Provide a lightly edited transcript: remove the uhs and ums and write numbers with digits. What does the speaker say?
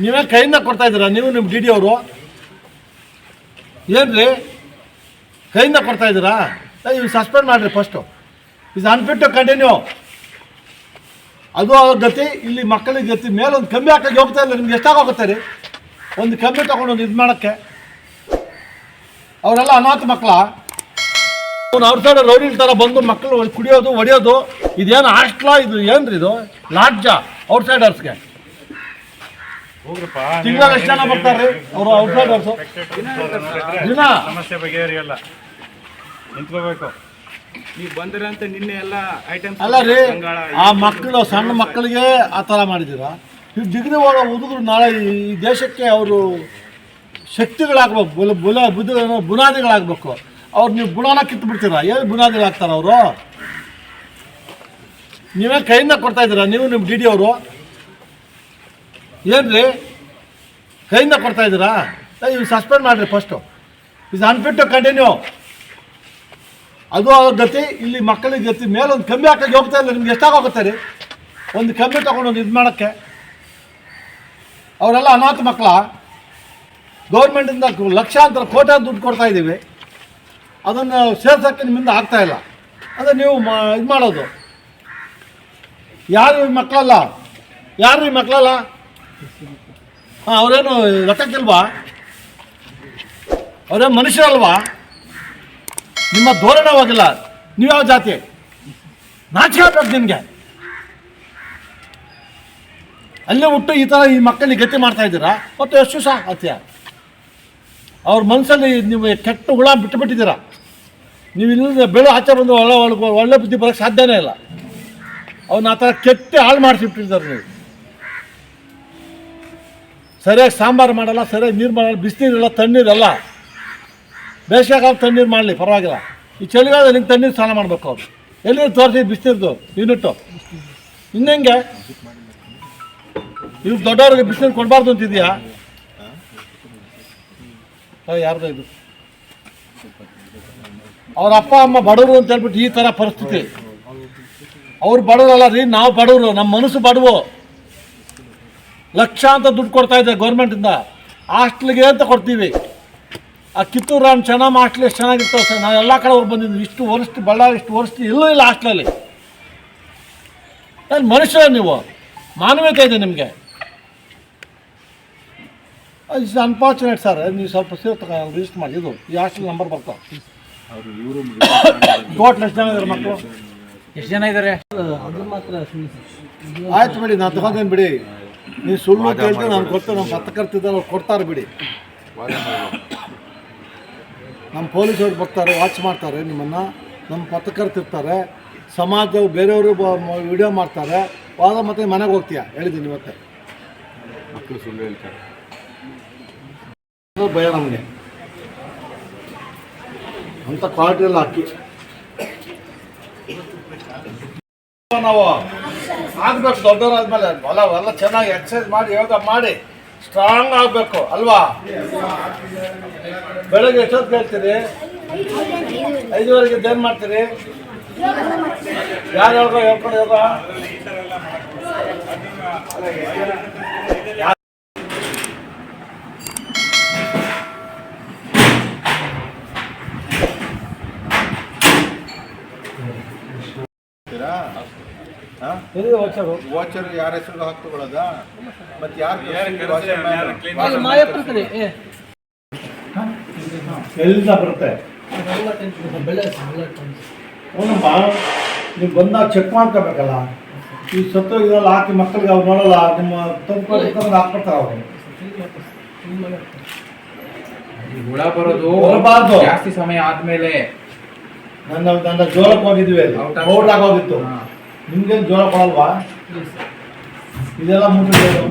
ನೀವೇ ಕೈಯಿಂದ ಕೊಡ್ತಾ ಇದ್ದೀರಾ? ನೀವು ನಿಮ್ಮ ಡಿ ಡಿ ಅವರು ಏನು ರೀ ಕೈಯಿಂದ ಕೊಡ್ತಾ ಇದ್ದೀರಾ? ಇವು ಸಸ್ಪೆಂಡ್ ಮಾಡಿರಿ ಫಸ್ಟು. ಇದು ಅನ್ಫಿಟ್ ಟು ಕಂಟಿನ್ಯೂ. ಅದು ಅವ್ರ ಗತಿ, ಇಲ್ಲಿ ಮಕ್ಕಳಿಗೆ ಗತಿ. ಮೇಲೊಂದು ಕಮ್ಮಿ ಹಾಕಿ ಹೋಗ್ತಾ ಇಲ್ಲ. ನಿಮ್ಗೆ ಎಷ್ಟಾಗೋಗುತ್ತೆ ರೀ ಒಂದು ಕಮ್ಮಿ ತೊಗೊಂಡು ಒಂದು ಇದು ಮಾಡೋಕ್ಕೆ? ಅವರೆಲ್ಲ ಅನಾಥ ಮಕ್ಕಳ. ಅವ್ರ ಸೈಡ್ ರೌಡಿ ಥರ ಬಂದು ಮಕ್ಕಳು ಕುಡಿಯೋದು ಹೊಡಿಯೋದು. ಇದೇನು ಹಾಸ್ಟ್ಲಾ? ಇದು ಏನು ರೀ ಇದು? ಲಾಡ್ಜಾ? ಔಟ್ಸೈಡರ್ಸ್ಗೆ ತಿಂಗಳ ಎಷ್ಟು ಜನ ಬರ್ತಾರೆ ರೀ ಅವರು ಔಟ್ಸೈಡರ್ಸು? ದಿನ ಸಮಸ್ಯೆ ಬಗೆಹರಿಯಲ್ಲ, ನಿಂತ್ಕೋಬೇಕು. ನೀವು ಬಂದ್ರೆ ಅಂತ ನಿನ್ನೆ ಎಲ್ಲ ಐಟಮ್ಸ್ ಅಲ್ಲ ರೀ, ಆ ಮಕ್ಕಳು ಸಣ್ಣ ಮಕ್ಕಳಿಗೆ ಆ ಥರ ಮಾಡಿದ್ದೀರಾ? ಈ ಡಿಗ್ರಿ ಹೋಗೋ ಹುಡುಗರು ನಾಳೆ ಈ ದೇಶಕ್ಕೆ ಅವರು ಶಕ್ತಿಗಳಾಗಬೇಕು, ಬುನಾದಿಗಳಾಗಬೇಕು. ಅವ್ರು ನೀವು ಬುಡಾನ ಕಿತ್ತು ಬಿಡ್ತೀರಾ? ಏನು ಬುನಾದಿಗಳಾಗ್ತಾರೆ ಅವರು? ನೀವೇ ಕೈಯಿಂದ ಕೊಡ್ತಾ ಇದ್ದೀರಾ? ನೀವು ನಿಮ್ಮ ಡಿ ಡಿ ಅವರು ಏನು ರೀ ಕೈಯಿಂದ ಕೊಡ್ತಾ ಇದ್ದೀರಾ? ಇವು ಸಸ್ಪೆಂಡ್ ಮಾಡಿರಿ ಫಸ್ಟು. ಇದು ಅನ್ಫಿಟ್ ಟು ಕಂಟಿನ್ಯೂ. ಅದು ಅವ್ರ ಗತಿ, ಇಲ್ಲಿ ಮಕ್ಕಳಿಗೆ ಗತಿ. ಮೇಲೊಂದು ಕಮ್ಮಿ ಹಾಕಿ ಹೋಗ್ತಾ ಇಲ್ಲ. ನಿಮ್ಗೆ ಎಷ್ಟಾಗೋಗುತ್ತೆ ರೀ ಒಂದು ಕಮ್ಮಿ ತೊಗೊಂಡು ಒಂದು ಇದು ಮಾಡೋಕ್ಕೆ? ಅವರೆಲ್ಲ ಅನಾಥ ಮಕ್ಕಳ. ಗೌರ್ಮೆಂಟಿಂದ ಲಕ್ಷಾಂತರ ಕೋಟ್ಯಾಂತರ ದುಡ್ಡು ಕೊಡ್ತಾ ಇದ್ದೀವಿ, ಅದನ್ನು ಸೇರ್ಸೋಕ್ಕೆ ನಿಮ್ಮಿಂದ ಆಗ್ತಾಯಿಲ್ಲ. ಅದೇ ನೀವು ಇದು ಮಾಡೋದು. ಯಾರು ಈ ಮಕ್ಕಳಲ್ಲ? ಯಾರು ಈ ಮಕ್ಕಳಲ್ಲ? ಹಾಂ, ಅವರೇನು ರಥಕ್ಕಿಲ್ವಾ? ಅವರೇನು ಮನುಷ್ಯರಲ್ವಾ? ನಿಮ್ಮ ಧೋರಣವಾಗಿಲ್ಲ. ನೀವು ಯಾವ ಜಾತಿ? ನಾಚಿಕೆ ಆಗ್ಬೇಕು ನಿಮಗೆ. ಅಲ್ಲೇ ಹುಟ್ಟು ಈ ಥರ ಈ ಮಕ್ಕಳಿಗೆ ಗತಿ ಮಾಡ್ತಾ ಇದ್ದೀರಾ? ಮತ್ತು ಎಷ್ಟು ಸಹ ಹತ್ಯ ಅವ್ರ ಮನಸ್ಸಲ್ಲಿ ನೀವು ಕೆಟ್ಟ ಹುಳ ಬಿಟ್ಟುಬಿಟ್ಟಿದ್ದೀರಾ. ನೀವು ಇಲ್ಲಿಂದ ಬೆಳೆ ಆಚೆ ಬಂದು ಒಳ್ಳೆ ಬುದ್ಧಿ ಬರೋಕ್ಕೆ ಸಾಧ್ಯನೇ ಇಲ್ಲ. ಅವನ್ನ ಆ ಥರ ಕೆಟ್ಟ ಹಾಳು ಮಾಡಿಸಿಬಿಟ್ಟಿದ್ದಾರೆ. ನೀವು ಸರಿಯಾಗಿ ಸಾಂಬಾರು ಮಾಡಲ್ಲ, ಸರಿಯಾಗಿ ನೀರು ಮಾಡಲ್ಲ, ಬಿಸಿನೀರಿಲ್ಲ, ತಣ್ಣೀರಲ್ಲ. ಬೇಸಿಗೆಗಾಲ ತಣ್ಣೀರು ಮಾಡಲಿ ಪರವಾಗಿಲ್ಲ. ಈ ಚಳಿಗಾಲದಲ್ಲಿ ನಿಂಗೆ ತಣ್ಣೀರು ಸ್ನಾನ ಮಾಡಬೇಕು. ಅವ್ರು ಎಲ್ಲಿ ತೋರಿಸಿ ಬಿಸಿನೀರ್ದು ಯೂನಿಟ್ಟು? ಇನ್ನೆಂಗೆ ಇವ್ರು ದೊಡ್ಡವ್ರಿಗೆ ಬಿಸಿನೀರು ಕೊಡಬಾರ್ದು ಅಂತಿದೆಯಾ? ಯಾರ್ದು ಇದು? ಅವ್ರ ಅಪ್ಪ ಅಮ್ಮ ಬಡವರು ಅಂತ ಹೇಳ್ಬಿಟ್ಟು ಈ ಥರ ಪರಿಸ್ಥಿತಿ. ಅವ್ರು ಬಡವರಲ್ಲ ರೀ, ನಾವು ಬಡವರು. ನಮ್ಮ ಮನಸ್ಸು ಬಡವು. ಲಕ್ಷಾಂತರ ದುಡ್ಡು ಕೊಡ್ತಾ ಇದೆ ಗೌರ್ಮೆಂಟಿಂದ. ಹಾಸ್ಟ್ಲಿಗೆ ಅಂತ ಕೊಡ್ತೀವಿ. ಆ ಕಿತ್ತೂರು ರಾಮ್ ಚೆನ್ನಮ್ಮ ಹಾಸ್ಟ್ಲ್ ಎಷ್ಟು ಚೆನ್ನಾಗಿರ್ತವೆ ಸರ್. ನಾವು ಎಲ್ಲ ಕಡೆ ಹೋಗಿ ಬಂದಿದ್ವಿ. ಇಷ್ಟು ವರ್ಷ ಬಳ್ಳಾರಿ ಇಷ್ಟು ವರ್ಷ ಎಲ್ಲೂ ಇಲ್ಲ ಹಾಸ್ಟ್ಲಲ್ಲಿ. ಏನು ಮನುಷ್ಯ ನೀವು? ಮಾನವೀಯತೆ ಇದೆ ನಿಮಗೆ? It's unfortunate sir. ನೀವು ಸ್ವಲ್ಪ ರಿಜಿಸ್ಟರ್ ಮಾಡಿ. ಇದು ಈ ಹಾಸ್ಟೆಲ್ ನಂಬರ್ ಬರ್ತಾವೆ. ಟೋಟಲ್ ಎಷ್ಟು ಜನ ಇದ್ದಾರೆ ಮಕ್ಕಳು? ಎಷ್ಟು ಜನ ಇದ್ದಾರೆ? ಆಯ್ತು ಬಿಡಿ, ನಾನು ತಗೊಂಡೇನು ಬಿಡಿ. ನೀವು ಸುಳ್ಳು ಕೇಳ್ತೀವಿ, ನಾನು ಕೊಡ್ತೇವೆ. ನಮ್ಮ ಪತ್ರಕರ್ತಿದ್ದಾರೆ, ಅವ್ರು ಕೊಡ್ತಾರೆ ಬಿಡಿ. ನಮ್ಮ ಪೊಲೀಸವ್ರು ಬರ್ತಾರೆ, ವಾಚ್ ಮಾಡ್ತಾರೆ ನಿಮ್ಮನ್ನು. ನಮ್ಮ ಪತ್ರಕರ್ತಿರ್ತಾರೆ, ಸಮಾಜದವ್ರು ಬೇರೆಯವರು ವಿಡಿಯೋ ಮಾಡ್ತಾರೆ. ವಾದ ಮತ್ತೆ ಮನೆಗೆ ಹೋಗ್ತೀಯಾ ಹೇಳಿದ್ದೀನಿ ಇವತ್ತೆ. ಮಕ್ಕಳು ಸುಳ್ಳು ಹೇಳ್ತಾರೆ. ಭಯ ನಮಗೆ ಅಂಥ ಕ್ವಾಲಿಟಿ ಎಲ್ಲ ಹಾಕಿ ನಾವು ಆಗಬೇಕು. ದೊಡ್ಡವರಾದ್ಮೇಲೆ ಎಲ್ಲ ಚೆನ್ನಾಗಿ ಎಕ್ಸಸೈಸ್ ಮಾಡಿ ಯೋಗ ಮಾಡಿ ಸ್ಟ್ರಾಂಗ್ ಆಗಬೇಕು ಅಲ್ವಾ? ಬೆಳಗ್ಗೆ ಎಷ್ಟೊತ್ತು ಹೇಳ್ತೀರಿ? 5:30ಗೆ ಏನು ಮಾಡ್ತೀರಿ? ಯಾರು ಹೇಳ್ಕೊಂಡು ಯೋಗ? ವಾಚರ್ ಯಾರ ಹೆಸರು ಹಾಕ್ತಗೊಳ್ಳೋದ? ಮತ್ತೆ ಎಲ್ಲಿಂದ ಬರುತ್ತೆ? ಹೌದಮ್ಮ, ನೀವು ಬಂದಾಗ ಚೆಕ್ ಮಾಡ್ಕೋಬೇಕಲ್ಲ. ಈ ಸತ್ತೋಗಿದೆಲ್ಲ ಹಾಕಿ ಮಕ್ಕಳಿಗೆ ಅವ್ರು ನೋಡಲ್ಲ. ನಿಮ್ಮ ತಂದು ಹಾಕ್ಬಿಡ್ತಾರೆ ಅವರು. ಹುಳ ಬರೋದು ಬರಬಾರ್ದು. ಜಾಸ್ತಿ ಸಮಯ ಆದ್ಮೇಲೆ. ನನ್ನ ಜೋರಕ್ಕೆ ಹೋಗಿದ್ವಿ, ಔಟಾಗಿ ಹೋಗಿತ್ತು. ನಿಮ್ಗೇನು ಜೋರ ಕೊಡಲ್ವಾ? ಇದೆಲ್ಲ ಮುಟ್ಟಿದ್ದು